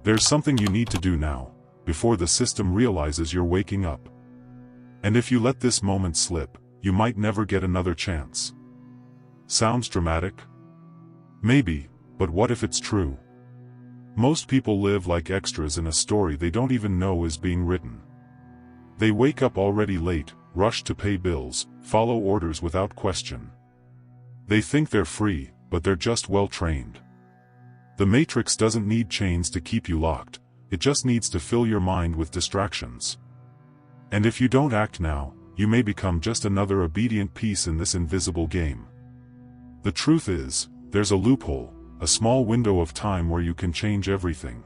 There's something you need to do now, before the system realizes you're waking up. And if you let this moment slip, you might never get another chance. Sounds dramatic? Maybe, but what if it's true? Most people live like extras in a story they don't even know is being written. They wake up already late, rush to pay bills, follow orders without question. They think they're free, but they're just well-trained. The Matrix doesn't need chains to keep you locked, it just needs to fill your mind with distractions. And if you don't act now, you may become just another obedient piece in this invisible game. The truth is, there's a loophole, a small window of time where you can change everything.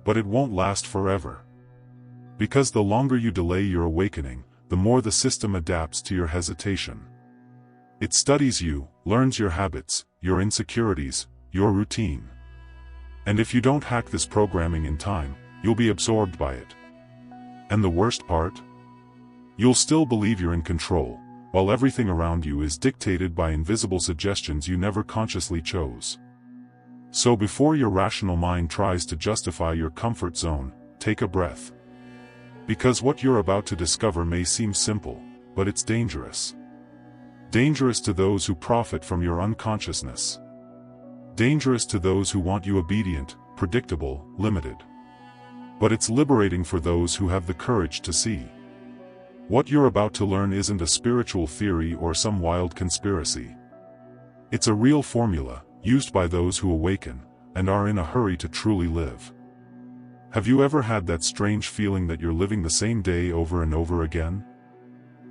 But it won't last forever. Because the longer you delay your awakening, the more the system adapts to your hesitation. It studies you, learns your habits, your insecurities, your routine. And if you don't hack this programming in time, you'll be absorbed by it. And the worst part? You'll still believe you're in control, while everything around you is dictated by invisible suggestions you never consciously chose. So before your rational mind tries to justify your comfort zone, take a breath. Because what you're about to discover may seem simple, but it's dangerous. Dangerous to those who profit from your unconsciousness. Dangerous to those who want you obedient, predictable, limited. But it's liberating for those who have the courage to see. What you're about to learn isn't a spiritual theory or some wild conspiracy. It's a real formula, used by those who awaken, and are in a hurry to truly live. Have you ever had that strange feeling that you're living the same day over and over again?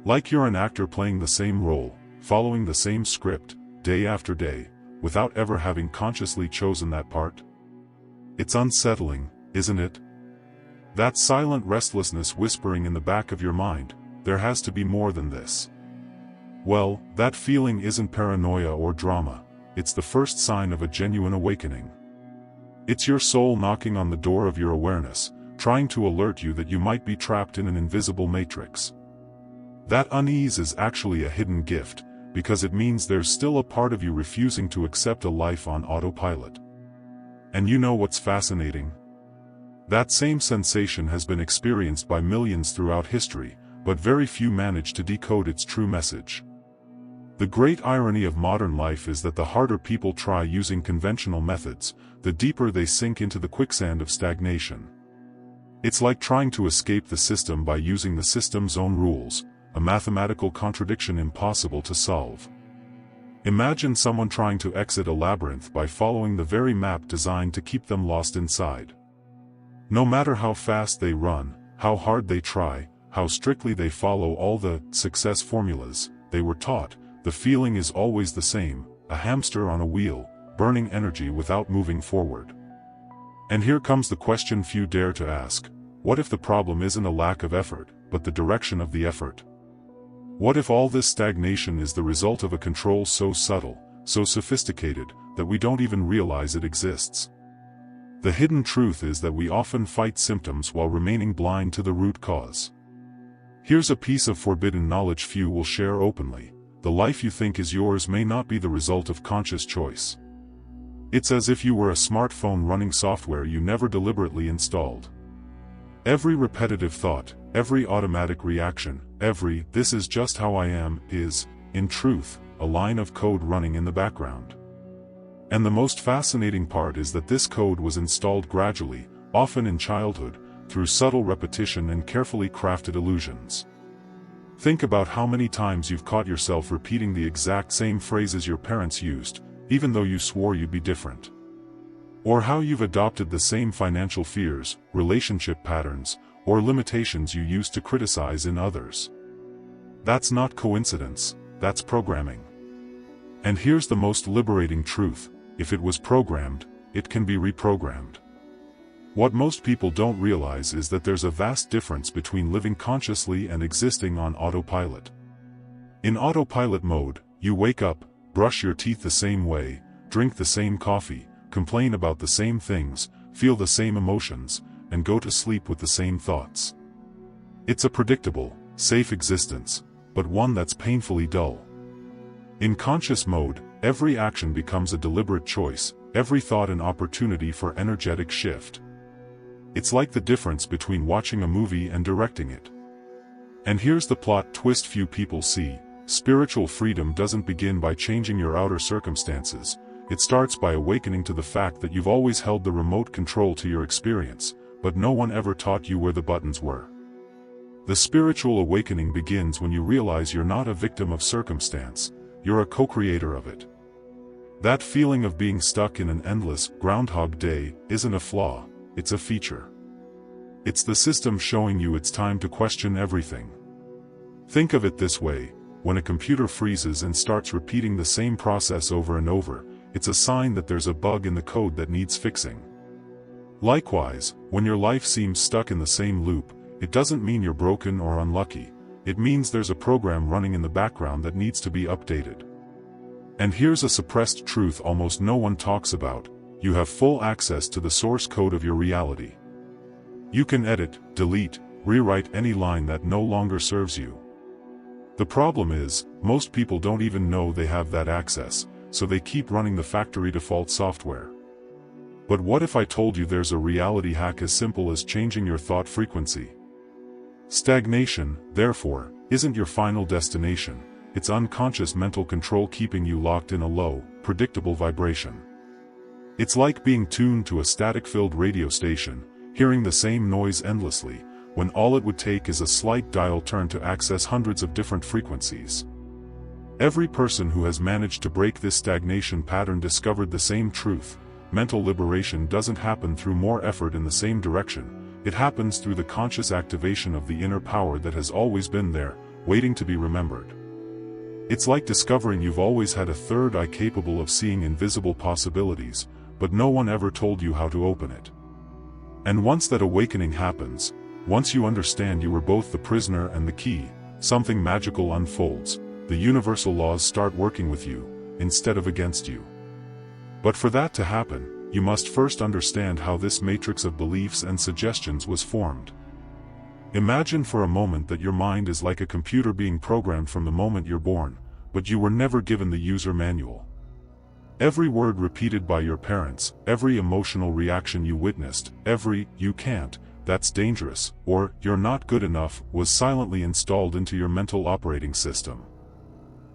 Like you're an actor playing the same role, following the same script, day after day, without ever having consciously chosen that part? It's unsettling, isn't it? That silent restlessness whispering in the back of your mind, there has to be more than this. Well, that feeling isn't paranoia or drama, it's the first sign of a genuine awakening. It's your soul knocking on the door of your awareness, trying to alert you that you might be trapped in an invisible matrix. That unease is actually a hidden gift, because it means there's still a part of you refusing to accept a life on autopilot. And you know what's fascinating? That same sensation has been experienced by millions throughout history, but very few manage to decode its true message. The great irony of modern life is that the harder people try using conventional methods, the deeper they sink into the quicksand of stagnation. It's like trying to escape the system by using the system's own rules, a mathematical contradiction impossible to solve. Imagine someone trying to exit a labyrinth by following the very map designed to keep them lost inside. No matter how fast they run, how hard they try, how strictly they follow all the success formulas they were taught, the feeling is always the same, a hamster on a wheel, burning energy without moving forward. And here comes the question few dare to ask: what if the problem isn't a lack of effort, but the direction of the effort? What if all this stagnation is the result of a control so subtle, so sophisticated, that we don't even realize it exists? The hidden truth is that we often fight symptoms while remaining blind to the root cause. Here's a piece of forbidden knowledge few will share openly: the life you think is yours may not be the result of conscious choice. It's as if you were a smartphone running software you never deliberately installed. Every repetitive thought, every automatic reaction, every "this is just how I am" is, in truth, a line of code running in the background. And the most fascinating part is that this code was installed gradually, often in childhood, through subtle repetition and carefully crafted illusions. Think about how many times you've caught yourself repeating the exact same phrases your parents used, even though you swore you'd be different. Or how you've adopted the same financial fears, relationship patterns, or limitations you used to criticize in others. That's not coincidence, that's programming. And here's the most liberating truth: if it was programmed, it can be reprogrammed. What most people don't realize is that there's a vast difference between living consciously and existing on autopilot. In autopilot mode, you wake up, brush your teeth the same way, drink the same coffee, complain about the same things, feel the same emotions, and go to sleep with the same thoughts. It's a predictable, safe existence, but one that's painfully dull. In conscious mode, every action becomes a deliberate choice, every thought an opportunity for energetic shift. It's like the difference between watching a movie and directing it. And here's the plot twist few people see: spiritual freedom doesn't begin by changing your outer circumstances. It starts by awakening to the fact that you've always held the remote control to your experience, but no one ever taught you where the buttons were. The spiritual awakening begins when you realize you're not a victim of circumstance, you're a co-creator of it. That feeling of being stuck in an endless Groundhog Day isn't a flaw, it's a feature. It's the system showing you it's time to question everything. Think of it this way: when a computer freezes and starts repeating the same process over and over, it's a sign that there's a bug in the code that needs fixing. Likewise, when your life seems stuck in the same loop, it doesn't mean you're broken or unlucky. It means there's a program running in the background that needs to be updated. And here's a suppressed truth almost no one talks about: you have full access to the source code of your reality. You can edit, delete, rewrite any line that no longer serves you. The problem is, most people don't even know they have that access, so they keep running the factory default software. But what if I told you there's a reality hack as simple as changing your thought frequency? Stagnation, therefore, isn't your final destination. It's unconscious mental control keeping you locked in a low, predictable vibration. It's like being tuned to a static-filled radio station, hearing the same noise endlessly, when all it would take is a slight dial turn to access hundreds of different frequencies. Every person who has managed to break this stagnation pattern discovered the same truth: mental liberation doesn't happen through more effort in the same direction, it happens through the conscious activation of the inner power that has always been there, waiting to be remembered. It's like discovering you've always had a third eye capable of seeing invisible possibilities, but no one ever told you how to open it. And once that awakening happens, once you understand you were both the prisoner and the key, something magical unfolds. The universal laws start working with you, instead of against you. But for that to happen, you must first understand how this matrix of beliefs and suggestions was formed. Imagine for a moment that your mind is like a computer being programmed from the moment you're born, but you were never given the user manual. Every word repeated by your parents, every emotional reaction you witnessed, every "you can't," "that's dangerous," or "you're not good enough" was silently installed into your mental operating system.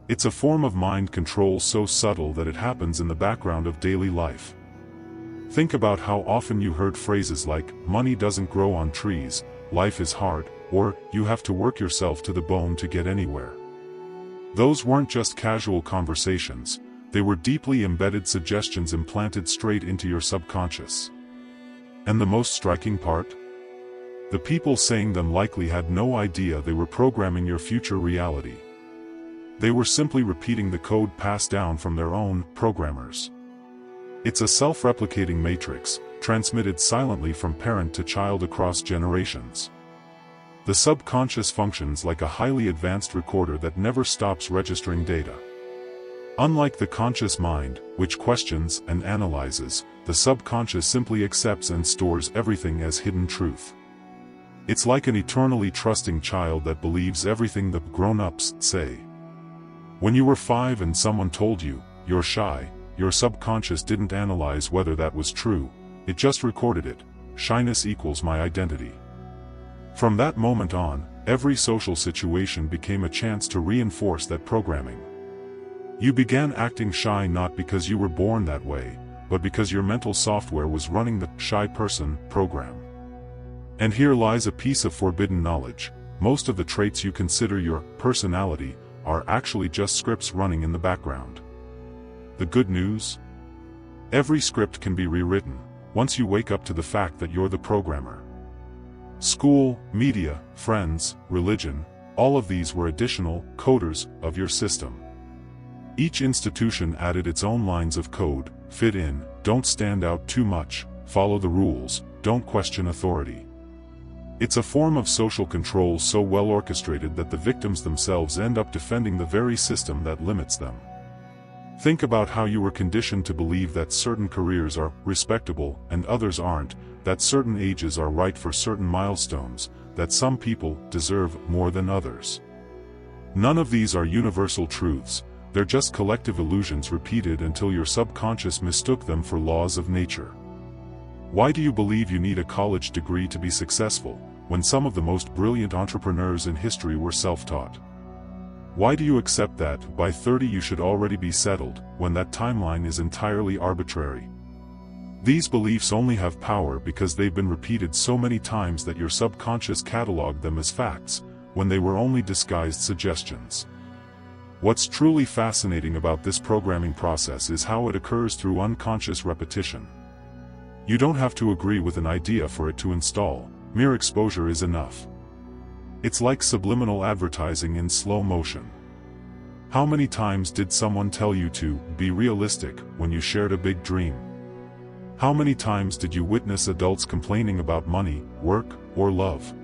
It's a form of mind control so subtle that it happens in the background of daily life. Think about how often you heard phrases like, "money doesn't grow on trees," "life is hard," or "you have to work yourself to the bone to get anywhere." Those weren't just casual conversations, they were deeply embedded suggestions implanted straight into your subconscious. And the most striking part? The people saying them likely had no idea they were programming your future reality. They were simply repeating the code passed down from their own programmers. It's a self-replicating matrix, transmitted silently from parent to child across generations. The subconscious functions like a highly advanced recorder that never stops registering data. Unlike the conscious mind, which questions and analyzes, the subconscious simply accepts and stores everything as hidden truth. It's like an eternally trusting child that believes everything the grown-ups say. When you were 5 and someone told you, "you're shy," your subconscious didn't analyze whether that was true, it just recorded it: shyness equals my identity. From that moment on, every social situation became a chance to reinforce that programming. You began acting shy not because you were born that way, but because your mental software was running the "shy person" program. And here lies a piece of forbidden knowledge: most of the traits you consider your personality are actually just scripts running in the background. The good news? Every script can be rewritten, once you wake up to the fact that you're the programmer. School, media, friends, religion, all of these were additional coders of your system. Each institution added its own lines of code: fit in, don't stand out too much, follow the rules, don't question authority. It's a form of social control so well orchestrated that the victims themselves end up defending the very system that limits them. Think about how you were conditioned to believe that certain careers are respectable and others aren't, that certain ages are right for certain milestones, that some people deserve more than others. None of these are universal truths, they're just collective illusions repeated until your subconscious mistook them for laws of nature. Why do you believe you need a college degree to be successful, when some of the most brilliant entrepreneurs in history were self-taught? Why do you accept that, by 30 you should already be settled, when that timeline is entirely arbitrary? These beliefs only have power because they've been repeated so many times that your subconscious cataloged them as facts, when they were only disguised suggestions. What's truly fascinating about this programming process is how it occurs through unconscious repetition. You don't have to agree with an idea for it to install, mere exposure is enough. It's like subliminal advertising in slow motion. How many times did someone tell you to be realistic when you shared a big dream? How many times did you witness adults complaining about money, work, or love?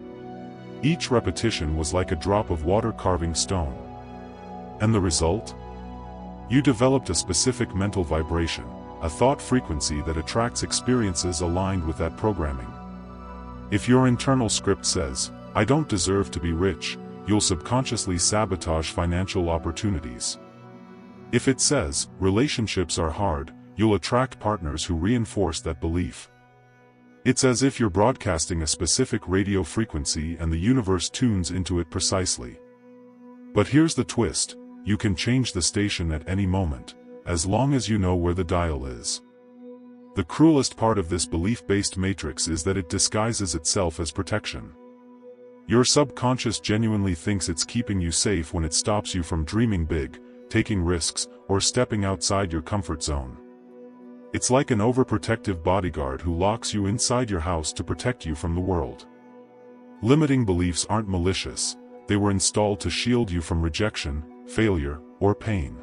Each repetition was like a drop of water carving stone. And the result? You developed a specific mental vibration, a thought frequency that attracts experiences aligned with that programming. If your internal script says, "I don't deserve to be rich," you'll subconsciously sabotage financial opportunities. If it says, "Relationships are hard," you'll attract partners who reinforce that belief. It's as if you're broadcasting a specific radio frequency and the universe tunes into it precisely. But here's the twist: you can change the station at any moment, as long as you know where the dial is. The cruelest part of this belief-based matrix is that it disguises itself as protection. Your subconscious genuinely thinks it's keeping you safe when it stops you from dreaming big, taking risks, or stepping outside your comfort zone. It's like an overprotective bodyguard who locks you inside your house to protect you from the world. Limiting beliefs aren't malicious, they were installed to shield you from rejection, failure, or pain.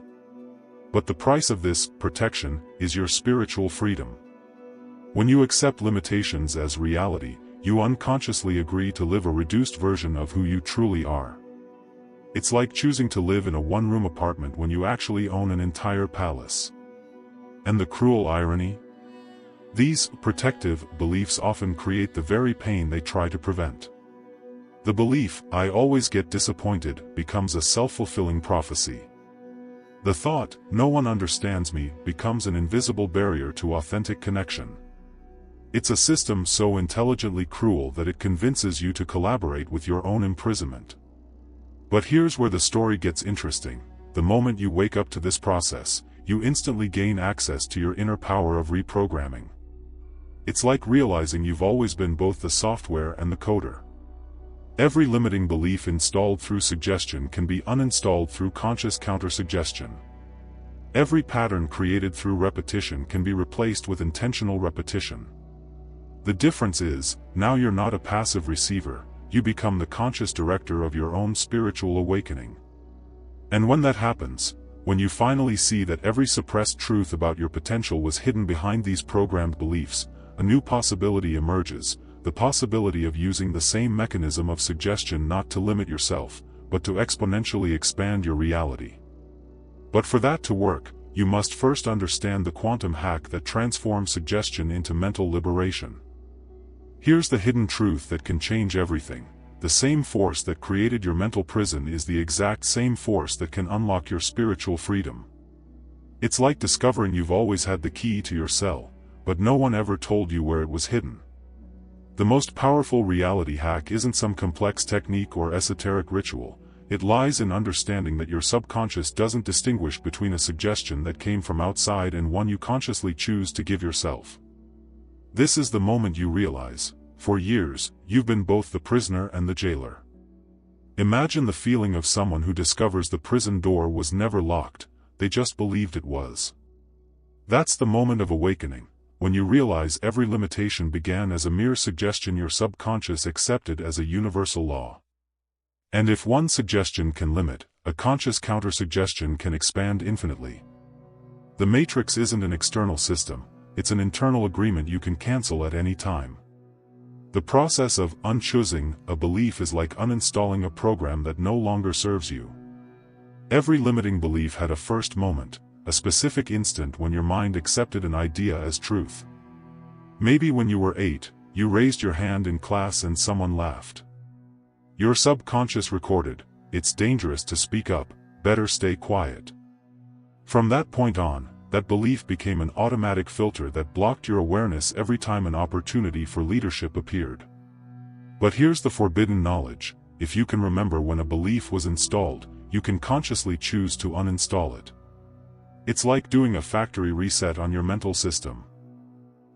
But the price of this protection is your spiritual freedom. When you accept limitations as reality, you unconsciously agree to live a reduced version of who you truly are. It's like choosing to live in a one-room apartment when you actually own an entire palace. And the cruel irony? These protective beliefs often create the very pain they try to prevent. The belief, "I always get disappointed," becomes a self-fulfilling prophecy. The thought, "No one understands me," becomes an invisible barrier to authentic connection. It's a system so intelligently cruel that it convinces you to collaborate with your own imprisonment. But here's where the story gets interesting. The moment you wake up to this process, you instantly gain access to your inner power of reprogramming. It's like realizing you've always been both the software and the coder. Every limiting belief installed through suggestion can be uninstalled through conscious counter-suggestion. Every pattern created through repetition can be replaced with intentional repetition. The difference is, now you're not a passive receiver, you become the conscious director of your own spiritual awakening. And when that happens, when you finally see that every suppressed truth about your potential was hidden behind these programmed beliefs, a new possibility emerges, the possibility of using the same mechanism of suggestion not to limit yourself, but to exponentially expand your reality. But for that to work, you must first understand the quantum hack that transforms suggestion into mental liberation. Here's the hidden truth that can change everything. The same force that created your mental prison is the exact same force that can unlock your spiritual freedom. It's like discovering you've always had the key to your cell, but no one ever told you where it was hidden. The most powerful reality hack isn't some complex technique or esoteric ritual, it lies in understanding that your subconscious doesn't distinguish between a suggestion that came from outside and one you consciously choose to give yourself. This is the moment you realize, for years, you've been both the prisoner and the jailer. Imagine the feeling of someone who discovers the prison door was never locked, they just believed it was. That's the moment of awakening, when you realize every limitation began as a mere suggestion your subconscious accepted as a universal law. And if one suggestion can limit, a conscious counter-suggestion can expand infinitely. The matrix isn't an external system, it's an internal agreement you can cancel at any time. The process of unchoosing a belief is like uninstalling a program that no longer serves you. Every limiting belief had a first moment, a specific instant when your mind accepted an idea as truth. Maybe when you were 8, you raised your hand in class and someone laughed. Your subconscious recorded, "It's dangerous to speak up, better stay quiet." From that point on, that belief became an automatic filter that blocked your awareness every time an opportunity for leadership appeared. But here's the forbidden knowledge: if you can remember when a belief was installed, you can consciously choose to uninstall it. It's like doing a factory reset on your mental system.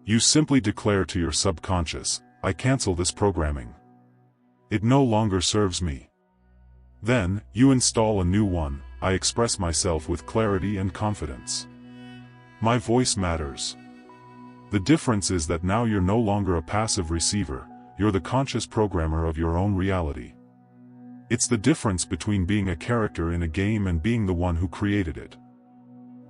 You simply declare to your subconscious, "I cancel this programming. It no longer serves me." Then, you install a new one: "I express myself with clarity and confidence. My voice matters." The difference is that now you're no longer a passive receiver, you're the conscious programmer of your own reality. It's the difference between being a character in a game and being the one who created it.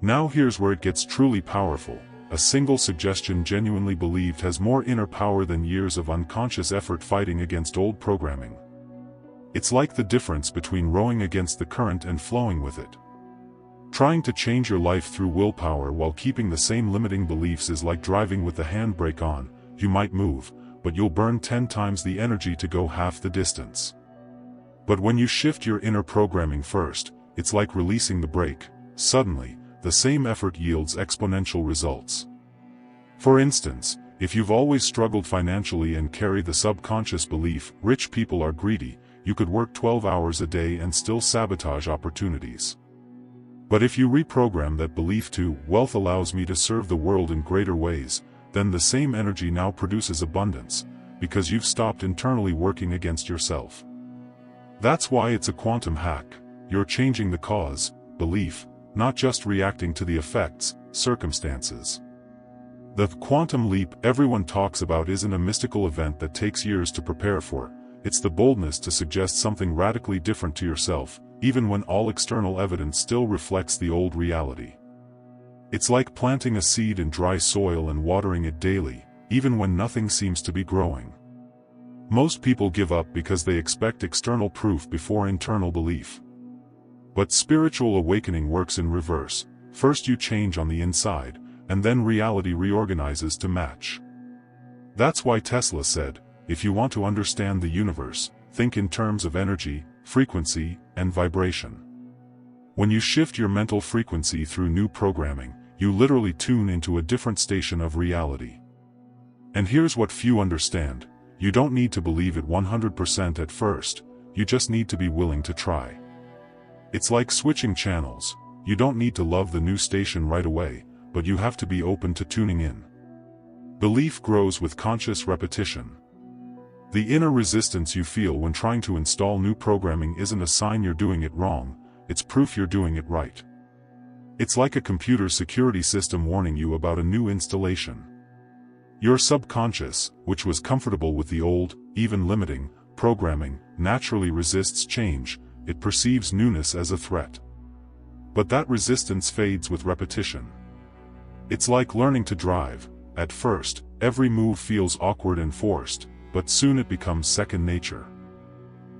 Now here's where it gets truly powerful: a single suggestion genuinely believed has more inner power than years of unconscious effort fighting against old programming. It's like the difference between rowing against the current and flowing with it. Trying to change your life through willpower while keeping the same limiting beliefs is like driving with the handbrake on. You might move, but you'll burn 10 times the energy to go half the distance. But when you shift your inner programming first, it's like releasing the brake. Suddenly, the same effort yields exponential results. For instance, if you've always struggled financially and carry the subconscious belief, "Rich people are greedy," you could work 12 hours a day and still sabotage opportunities. But if you reprogram that belief to, "Wealth allows me to serve the world in greater ways," then the same energy now produces abundance, because you've stopped internally working against yourself. That's why it's a quantum hack. You're changing the cause, belief, not just reacting to the effects, circumstances. The quantum leap everyone talks about isn't a mystical event that takes years to prepare for. It's the boldness to suggest something radically different to yourself, even when all external evidence still reflects the old reality. It's like planting a seed in dry soil and watering it daily, even when nothing seems to be growing. Most people give up because they expect external proof before internal belief. But spiritual awakening works in reverse: first you change on the inside, and then reality reorganizes to match. That's why Tesla said, "If you want to understand the universe, think in terms of energy, frequency, and vibration." When you shift your mental frequency through new programming, you literally tune into a different station of reality. And here's what few understand: you don't need to believe it 100% at first, you just need to be willing to try. It's like switching channels: you don't need to love the new station right away, but you have to be open to tuning in. Belief grows with conscious repetition. The inner resistance you feel when trying to install new programming isn't a sign you're doing it wrong, it's proof you're doing it right. It's like a computer security system warning you about a new installation. Your subconscious, which was comfortable with the old, even limiting, programming, naturally resists change. It perceives newness as a threat. But that resistance fades with repetition. It's like learning to drive. At first, every move feels awkward and forced, but soon it becomes second nature.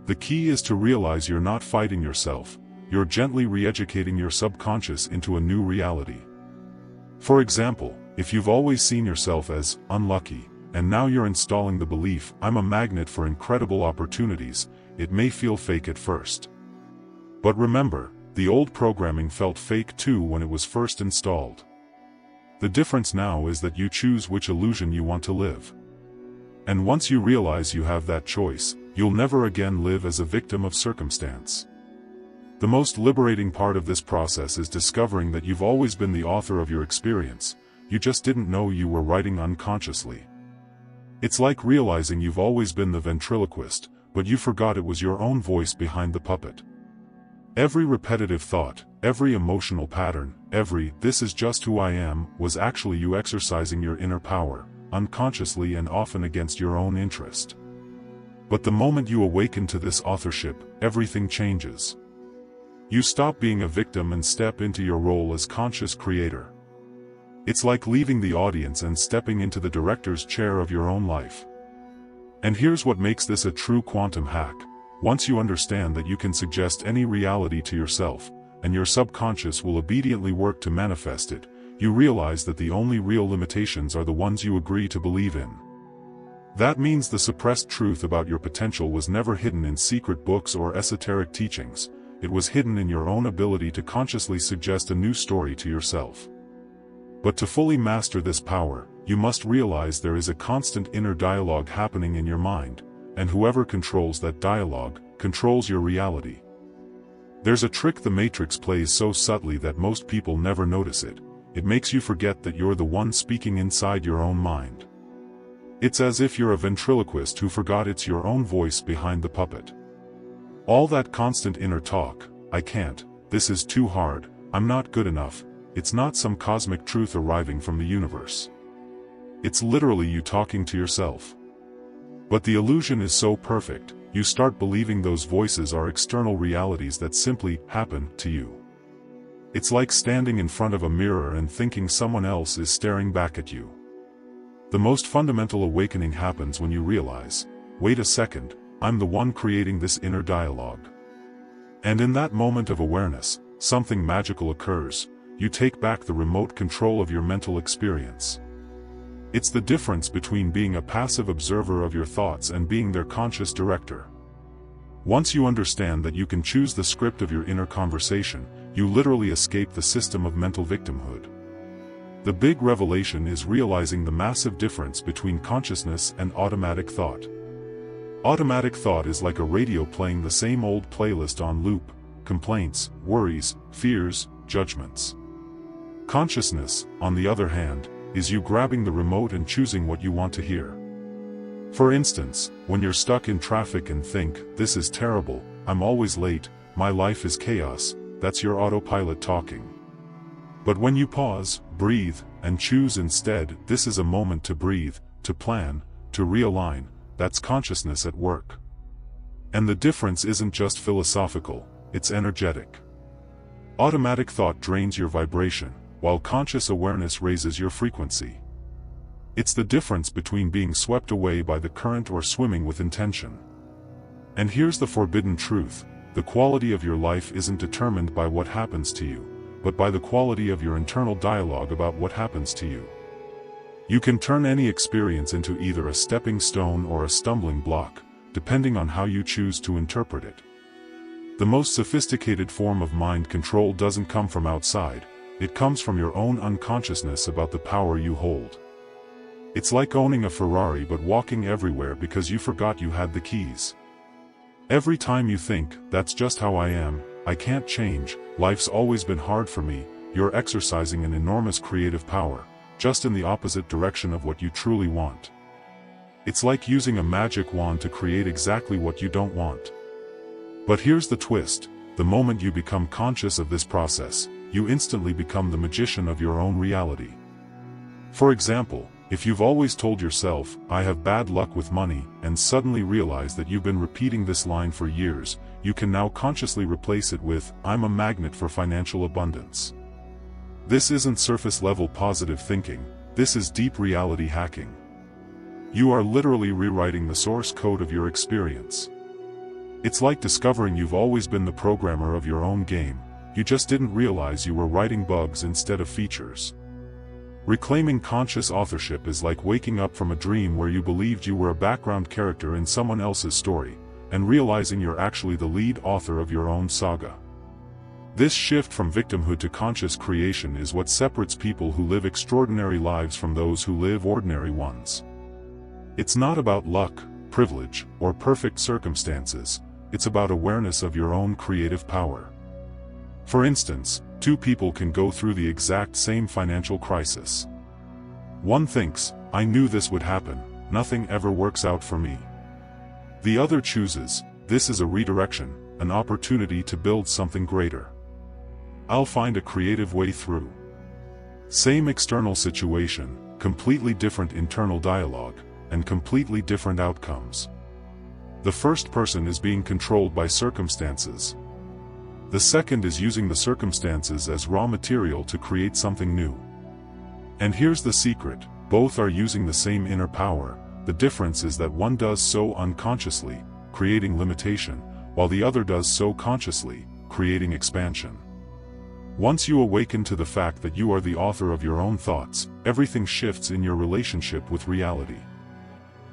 The key is to realize you're not fighting yourself, you're gently re-educating your subconscious into a new reality. For example, if you've always seen yourself as unlucky, and now you're installing the belief, "I'm a magnet for incredible opportunities," it may feel fake at first. But remember, the old programming felt fake too when it was first installed. The difference now is that you choose which illusion you want to live. And once you realize you have that choice, you'll never again live as a victim of circumstance. The most liberating part of this process is discovering that you've always been the author of your experience, you just didn't know you were writing unconsciously. It's like realizing you've always been the ventriloquist, but you forgot it was your own voice behind the puppet. Every repetitive thought, every emotional pattern, every "this is just who I am" was actually you exercising your inner power, unconsciously and often against your own interest. But the moment you awaken to this authorship, everything changes. You stop being a victim and step into your role as conscious creator. It's like leaving the audience and stepping into the director's chair of your own life. And here's what makes this a true quantum hack. Once you understand that you can suggest any reality to yourself, and your subconscious will obediently work to manifest it, you realize that the only real limitations are the ones you agree to believe in. That means the suppressed truth about your potential was never hidden in secret books or esoteric teachings, it was hidden in your own ability to consciously suggest a new story to yourself. But to fully master this power, you must realize there is a constant inner dialogue happening in your mind, and whoever controls that dialogue, controls your reality. There's a trick the Matrix plays so subtly that most people never notice it. It makes you forget that you're the one speaking inside your own mind. It's as if you're a ventriloquist who forgot it's your own voice behind the puppet. All that constant inner talk, I can't, this is too hard, I'm not good enough, it's not some cosmic truth arriving from the universe. It's literally you talking to yourself. But the illusion is so perfect, you start believing those voices are external realities that simply happen to you. It's like standing in front of a mirror and thinking someone else is staring back at you. The most fundamental awakening happens when you realize, wait a second, I'm the one creating this inner dialogue. And in that moment of awareness, something magical occurs. You take back the remote control of your mental experience. It's the difference between being a passive observer of your thoughts and being their conscious director. Once you understand that you can choose the script of your inner conversation, you literally escape the system of mental victimhood. The big revelation is realizing the massive difference between consciousness and automatic thought. Automatic thought is like a radio playing the same old playlist on loop: complaints, worries, fears, judgments. Consciousness, on the other hand, is you grabbing the remote and choosing what you want to hear. For instance, when you're stuck in traffic and think, this is terrible, I'm always late, my life is chaos, that's your autopilot talking. But when you pause, breathe, and choose instead, this is a moment to breathe, to plan, to realign, that's consciousness at work. And the difference isn't just philosophical, it's energetic. Automatic thought drains your vibration, while conscious awareness raises your frequency. It's the difference between being swept away by the current or swimming with intention. And here's the forbidden truth: the quality of your life isn't determined by what happens to you, but by the quality of your internal dialogue about what happens to you. You can turn any experience into either a stepping stone or a stumbling block, depending on how you choose to interpret it. The most sophisticated form of mind control doesn't come from outside, it comes from your own unconsciousness about the power you hold. It's like owning a Ferrari but walking everywhere because you forgot you had the keys. Every time you think, that's just how I am, I can't change, life's always been hard for me, you're exercising an enormous creative power, just in the opposite direction of what you truly want. It's like using a magic wand to create exactly what you don't want. But here's the twist: the moment you become conscious of this process, you instantly become the magician of your own reality. For example, if you've always told yourself, I have bad luck with money, and suddenly realize that you've been repeating this line for years, you can now consciously replace it with, I'm a magnet for financial abundance. This isn't surface-level positive thinking, this is deep reality hacking. You are literally rewriting the source code of your experience. It's like discovering you've always been the programmer of your own game, you just didn't realize you were writing bugs instead of features. Reclaiming conscious authorship is like waking up from a dream where you believed you were a background character in someone else's story, and realizing you're actually the lead author of your own saga. This shift from victimhood to conscious creation is what separates people who live extraordinary lives from those who live ordinary ones. It's not about luck, privilege, or perfect circumstances, it's about awareness of your own creative power. For instance, two people can go through the exact same financial crisis. One thinks, I knew this would happen, nothing ever works out for me. The other chooses, this is a redirection, an opportunity to build something greater. I'll find a creative way through. Same external situation, completely different internal dialogue, and completely different outcomes. The first person is being controlled by circumstances. The second is using the circumstances as raw material to create something new. And here's the secret, both are using the same inner power, the difference is that one does so unconsciously, creating limitation, while the other does so consciously, creating expansion. Once you awaken to the fact that you are the author of your own thoughts, everything shifts in your relationship with reality.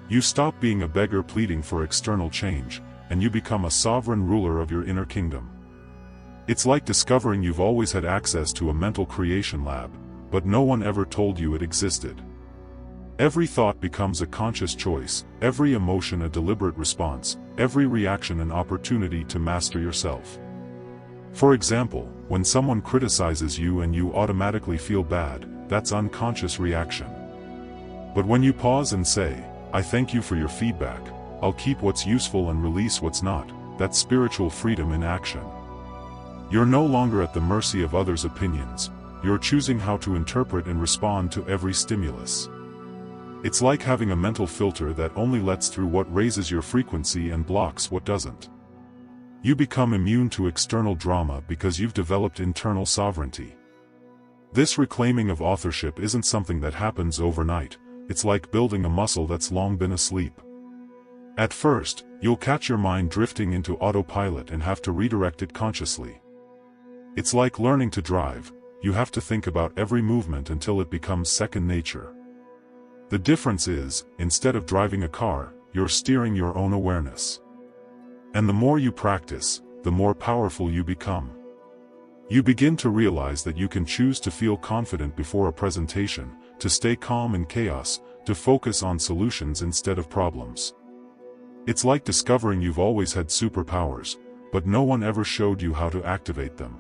You stop being a beggar pleading for external change, and you become a sovereign ruler of your inner kingdom. It's like discovering you've always had access to a mental creation lab, but no one ever told you it existed. Every thought becomes a conscious choice, every emotion a deliberate response, every reaction an opportunity to master yourself. For example, when someone criticizes you and you automatically feel bad, that's unconscious reaction. But when you pause and say, "I thank you for your feedback, I'll keep what's useful and release what's not," that's spiritual freedom in action. You're no longer at the mercy of others' opinions, you're choosing how to interpret and respond to every stimulus. It's like having a mental filter that only lets through what raises your frequency and blocks what doesn't. You become immune to external drama because you've developed internal sovereignty. This reclaiming of authorship isn't something that happens overnight, it's like building a muscle that's long been asleep. At first, you'll catch your mind drifting into autopilot and have to redirect it consciously. It's like learning to drive, you have to think about every movement until it becomes second nature. The difference is, instead of driving a car, you're steering your own awareness. And the more you practice, the more powerful you become. You begin to realize that you can choose to feel confident before a presentation, to stay calm in chaos, to focus on solutions instead of problems. It's like discovering you've always had superpowers, but no one ever showed you how to activate them.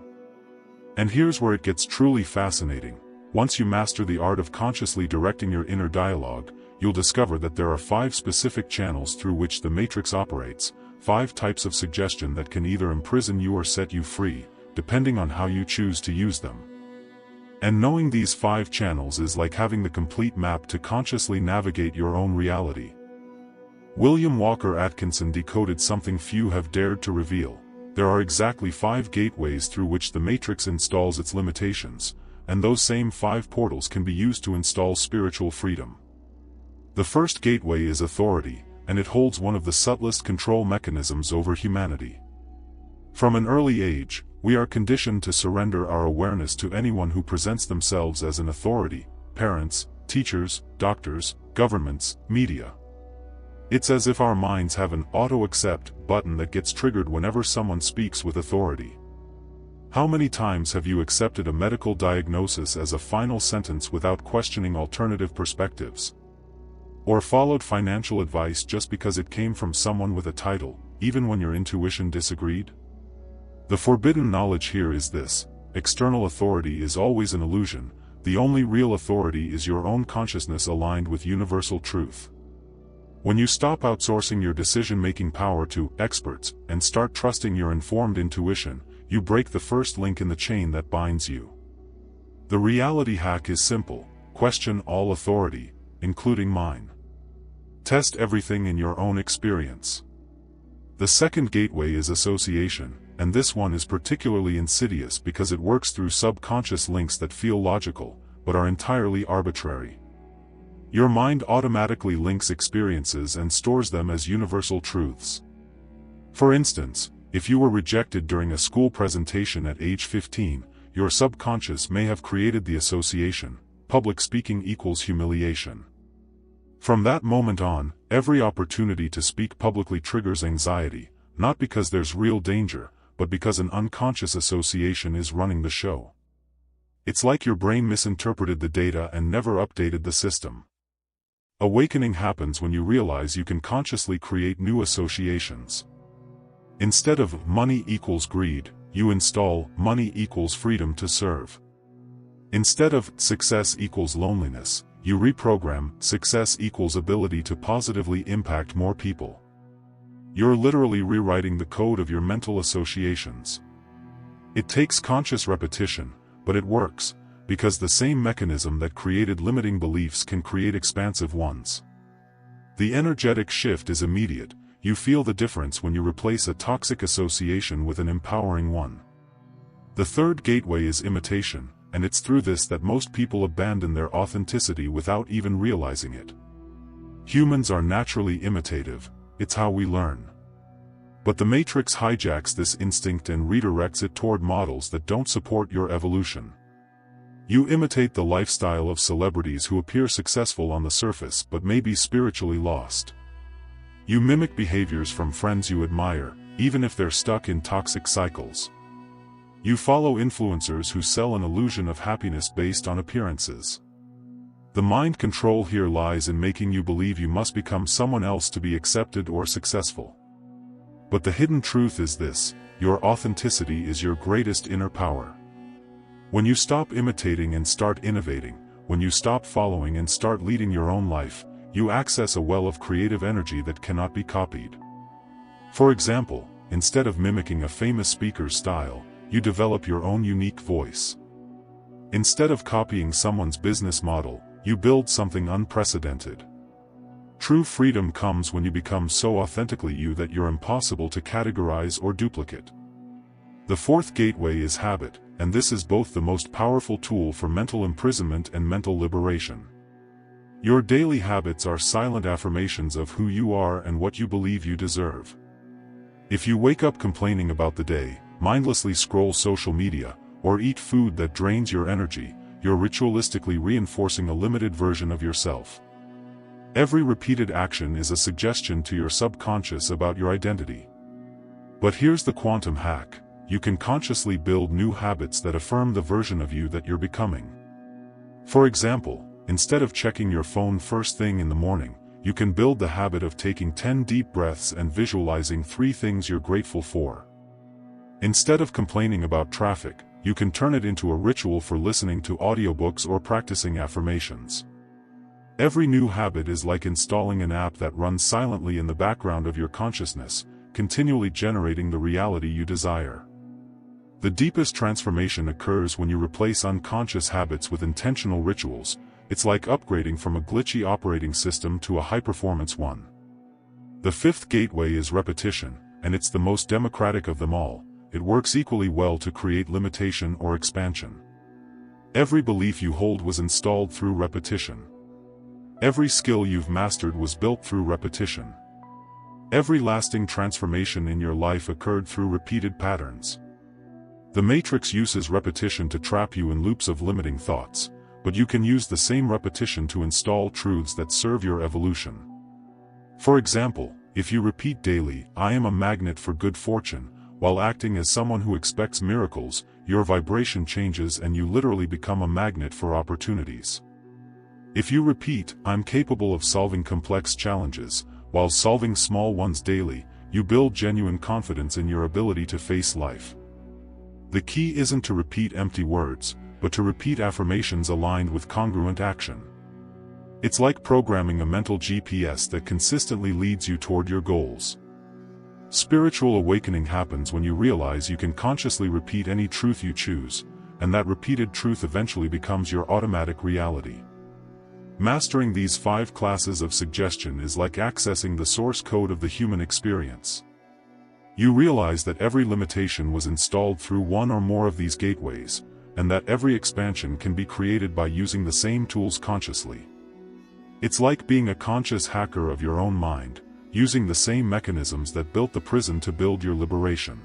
And here's where it gets truly fascinating. Once you master the art of consciously directing your inner dialogue, you'll discover that there are 5 specific channels through which the matrix operates, 5 types of suggestion that can either imprison you or set you free, depending on how you choose to use them. And knowing these 5 channels is like having the complete map to consciously navigate your own reality. William Walker Atkinson decoded something few have dared to reveal. There are exactly 5 gateways through which the matrix installs its limitations, and those same 5 portals can be used to install spiritual freedom. The first gateway is authority, and it holds one of the subtlest control mechanisms over humanity. From an early age, we are conditioned to surrender our awareness to anyone who presents themselves as an authority: parents, teachers, doctors, governments, media. It's as if our minds have an auto-accept button that gets triggered whenever someone speaks with authority. How many times have you accepted a medical diagnosis as a final sentence without questioning alternative perspectives? Or followed financial advice just because it came from someone with a title, even when your intuition disagreed? The forbidden knowledge here is this: external authority is always an illusion, the only real authority is your own consciousness aligned with universal truth. When you stop outsourcing your decision-making power to experts and start trusting your informed intuition, you break the first link in the chain that binds you. The reality hack is simple: question all authority, including mine. Test everything in your own experience. The second gateway is association, and this one is particularly insidious because it works through subconscious links that feel logical, but are entirely arbitrary. Your mind automatically links experiences and stores them as universal truths. For instance, if you were rejected during a school presentation at age 15, your subconscious may have created the association: public speaking equals humiliation. From that moment on, every opportunity to speak publicly triggers anxiety, not because there's real danger, but because an unconscious association is running the show. It's like your brain misinterpreted the data and never updated the system. Awakening happens when you realize you can consciously create new associations. Instead of money equals greed, you install money equals freedom to serve. Instead of success equals loneliness, you reprogram success equals ability to positively impact more people. You're literally rewriting the code of your mental associations. It takes conscious repetition, but it works, because the same mechanism that created limiting beliefs can create expansive ones. The energetic shift is immediate. You feel the difference when you replace a toxic association with an empowering one. The third gateway is imitation, and it's through this that most people abandon their authenticity without even realizing it. Humans are naturally imitative, it's how we learn. But the Matrix hijacks this instinct and redirects it toward models that don't support your evolution. You imitate the lifestyle of celebrities who appear successful on the surface but may be spiritually lost. You mimic behaviors from friends you admire, even if they're stuck in toxic cycles. You follow influencers who sell an illusion of happiness based on appearances. The mind control here lies in making you believe you must become someone else to be accepted or successful. But the hidden truth is this: your authenticity is your greatest inner power. When you stop imitating and start innovating, when you stop following and start leading your own life, you access a well of creative energy that cannot be copied. For example, instead of mimicking a famous speaker's style, you develop your own unique voice. Instead of copying someone's business model, you build something unprecedented. True freedom comes when you become so authentically you that you're impossible to categorize or duplicate. The fourth gateway is habit, and this is both the most powerful tool for mental imprisonment and mental liberation. Your daily habits are silent affirmations of who you are and what you believe you deserve. If you wake up complaining about the day, mindlessly scroll social media, or eat food that drains your energy, you're ritualistically reinforcing a limited version of yourself. Every repeated action is a suggestion to your subconscious about your identity. But here's the quantum hack: you can consciously build new habits that affirm the version of you that you're becoming. For example, instead of checking your phone first thing in the morning, you can build the habit of taking 10 deep breaths and visualizing 3 things you're grateful for. Instead of complaining about traffic, you can turn it into a ritual for listening to audiobooks or practicing affirmations. Every new habit is like installing an app that runs silently in the background of your consciousness, continually generating the reality you desire. The deepest transformation occurs when you replace unconscious habits with intentional rituals. It's like upgrading from a glitchy operating system to a high-performance one. The fifth gateway is repetition, and it's the most democratic of them all. It works equally well to create limitation or expansion. Every belief you hold was installed through repetition. Every skill you've mastered was built through repetition. Every lasting transformation in your life occurred through repeated patterns. The Matrix uses repetition to trap you in loops of limiting thoughts, but you can use the same repetition to install truths that serve your evolution. For example, if you repeat daily, "I am a magnet for good fortune," while acting as someone who expects miracles, your vibration changes and you literally become a magnet for opportunities. If you repeat, "I'm capable of solving complex challenges," while solving small ones daily, you build genuine confidence in your ability to face life. The key isn't to repeat empty words, but to repeat affirmations aligned with congruent action. It's like programming a mental GPS that consistently leads you toward your goals. Spiritual awakening happens when you realize you can consciously repeat any truth you choose, and that repeated truth eventually becomes your automatic reality. Mastering these 5 classes of suggestion is like accessing the source code of the human experience. You realize that every limitation was installed through one or more of these gateways, and that every expansion can be created by using the same tools consciously. It's like being a conscious hacker of your own mind, using the same mechanisms that built the prison to build your liberation.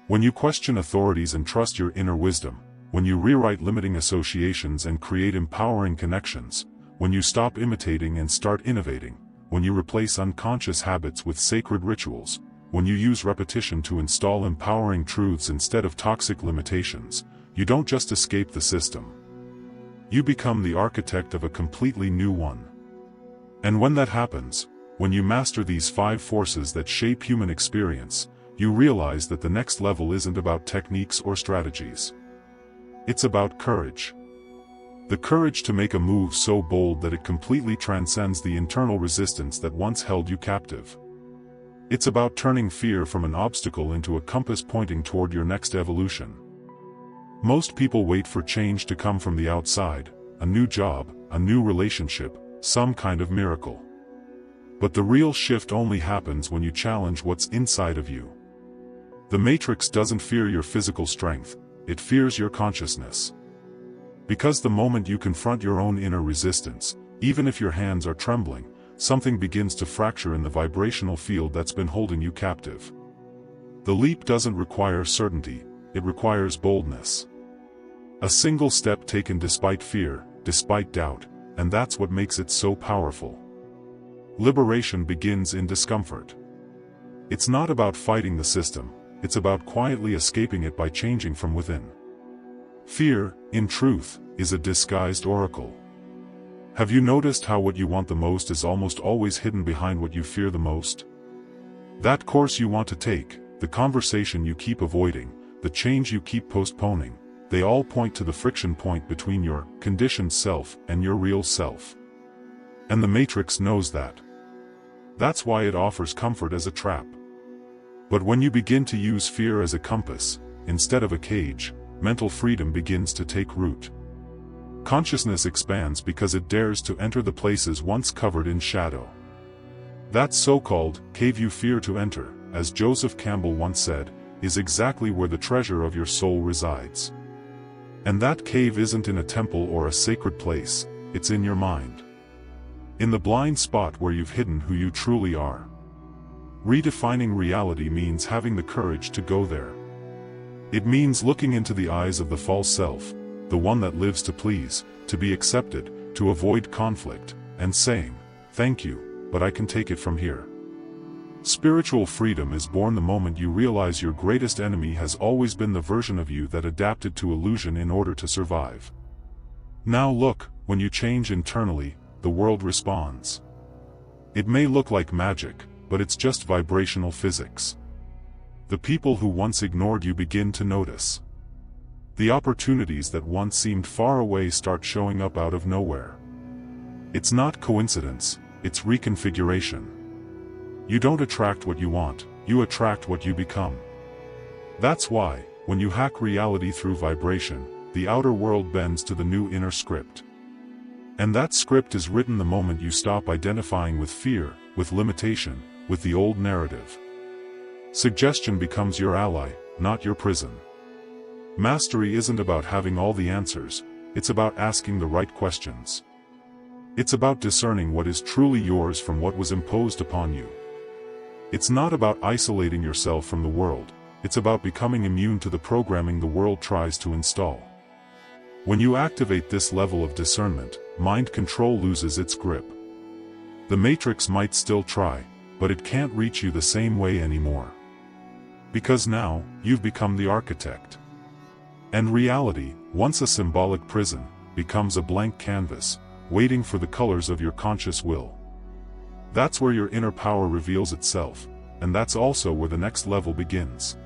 When you question authorities and trust your inner wisdom, when you rewrite limiting associations and create empowering connections, when you stop imitating and start innovating, when you replace unconscious habits with sacred rituals, when you use repetition to install empowering truths instead of toxic limitations, you don't just escape the system. You become the architect of a completely new one. And when that happens, when you master these 5 forces that shape human experience, you realize that the next level isn't about techniques or strategies. It's about courage. The courage to make a move so bold that it completely transcends the internal resistance that once held you captive. It's about turning fear from an obstacle into a compass pointing toward your next evolution. Most people wait for change to come from the outside, a new job, a new relationship, some kind of miracle. But the real shift only happens when you challenge what's inside of you. The Matrix doesn't fear your physical strength, it fears your consciousness. Because the moment you confront your own inner resistance, even if your hands are trembling, something begins to fracture in the vibrational field that's been holding you captive. The leap doesn't require certainty, it requires boldness. A single step taken despite fear, despite doubt, and that's what makes it so powerful. Liberation begins in discomfort. It's not about fighting the system, it's about quietly escaping it by changing from within. Fear, in truth, is a disguised oracle. Have you noticed how what you want the most is almost always hidden behind what you fear the most? That course you want to take, the conversation you keep avoiding, the change you keep postponing, they all point to the friction point between your conditioned self and your real self. And the Matrix knows that. That's why it offers comfort as a trap. But when you begin to use fear as a compass, instead of a cage, mental freedom begins to take root. Consciousness expands because it dares to enter the places once covered in shadow. That so-called cave you fear to enter, as Joseph Campbell once said, is exactly where the treasure of your soul resides. And that cave isn't in a temple or a sacred place, it's in your mind. In the blind spot where you've hidden who you truly are. Redefining reality means having the courage to go there. It means looking into the eyes of the false self, the one that lives to please, to be accepted, to avoid conflict, and saying, "Thank you, but I can take it from here." Spiritual freedom is born the moment you realize your greatest enemy has always been the version of you that adapted to illusion in order to survive. Now look, when you change internally, the world responds. It may look like magic, but it's just vibrational physics. The people who once ignored you begin to notice. The opportunities that once seemed far away start showing up out of nowhere. It's not coincidence, it's reconfiguration. You don't attract what you want, you attract what you become. That's why, when you hack reality through vibration, the outer world bends to the new inner script. And that script is written the moment you stop identifying with fear, with limitation, with the old narrative. Suggestion becomes your ally, not your prison. Mastery isn't about having all the answers, it's about asking the right questions. It's about discerning what is truly yours from what was imposed upon you. It's not about isolating yourself from the world, it's about becoming immune to the programming the world tries to install. When you activate this level of discernment, mind control loses its grip. The Matrix might still try, but it can't reach you the same way anymore. Because now, you've become the architect. And reality, once a symbolic prison, becomes a blank canvas, waiting for the colors of your conscious will. That's where your inner power reveals itself, and that's also where the next level begins.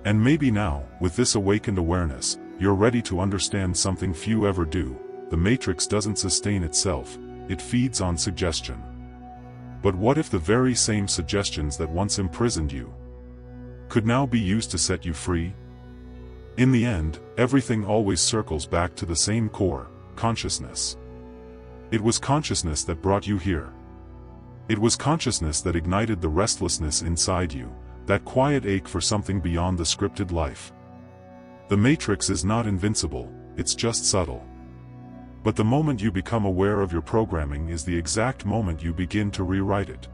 And maybe now, with this awakened awareness, you're ready to understand something few ever do: the Matrix doesn't sustain itself, it feeds on suggestion. But what if the very same suggestions that once imprisoned you could now be used to set you free? In the end, everything always circles back to the same core: consciousness. It was consciousness that brought you here. It was consciousness that ignited the restlessness inside you, that quiet ache for something beyond the scripted life. The Matrix is not invincible, it's just subtle. But the moment you become aware of your programming is the exact moment you begin to rewrite it.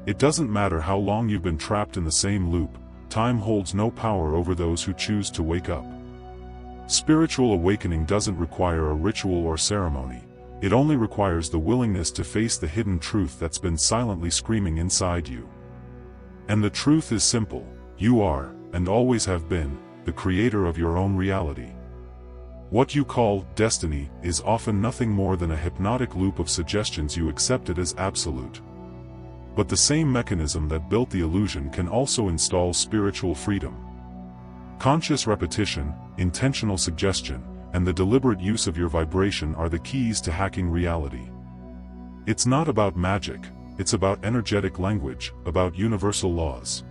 It doesn't matter how long you've been trapped in the same loop, time holds no power over those who choose to wake up. Spiritual awakening doesn't require a ritual or ceremony. It only requires the willingness to face the hidden truth that's been silently screaming inside you. And the truth is simple: you are, and always have been, the creator of your own reality. What you call destiny is often nothing more than a hypnotic loop of suggestions you accepted as absolute. But the same mechanism that built the illusion can also install spiritual freedom. Conscious repetition, intentional suggestion, and the deliberate use of your vibration are the keys to hacking reality. It's not about magic, it's about energetic language, about universal laws.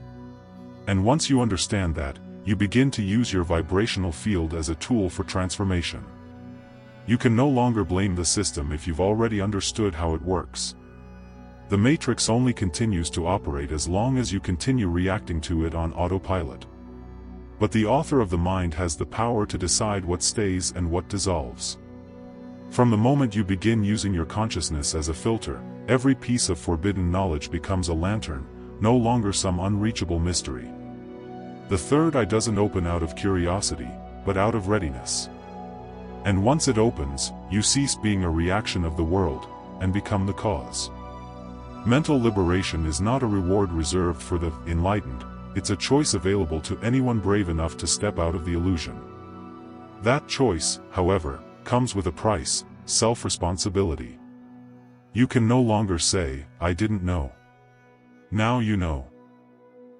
And once you understand that, you begin to use your vibrational field as a tool for transformation. You can no longer blame the system if you've already understood how it works. The Matrix only continues to operate as long as you continue reacting to it on autopilot. But the author of the mind has the power to decide what stays and what dissolves. From the moment you begin using your consciousness as a filter, every piece of forbidden knowledge becomes a lantern, no longer some unreachable mystery. The third eye doesn't open out of curiosity, but out of readiness. And once it opens, you cease being a reaction of the world, and become the cause. Mental liberation is not a reward reserved for the enlightened, It's a choice available to anyone brave enough to step out of the illusion. That choice, however, comes with a price: self-responsibility. You can no longer say, "I didn't know." Now you know.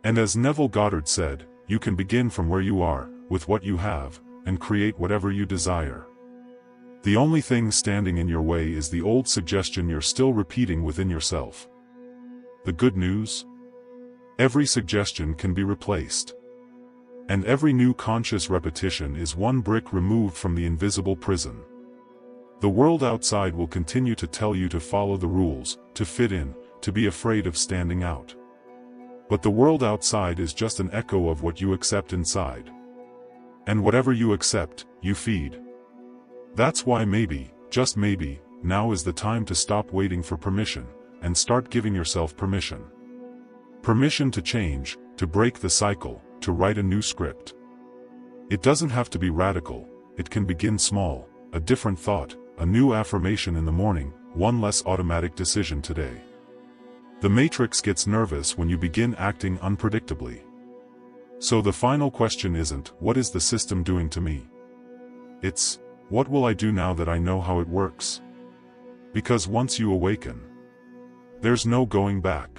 And as Neville Goddard said, you can begin from where you are, with what you have, and create whatever you desire. The only thing standing in your way is the old suggestion you're still repeating within yourself. The good news? Every suggestion can be replaced. And every new conscious repetition is one brick removed from the invisible prison. The world outside will continue to tell you to follow the rules, to fit in, to be afraid of standing out. But the world outside is just an echo of what you accept inside. And whatever you accept, you feed. That's why maybe, just maybe, now is the time to stop waiting for permission, and start giving yourself permission. Permission to change, to break the cycle, to write a new script. It doesn't have to be radical, it can begin small: a different thought, a new affirmation in the morning, one less automatic decision today. The matrix gets nervous when you begin acting unpredictably. So the final question isn't, what is the system doing to me? It's, what will I do now that I know how it works? Because once you awaken, there's no going back.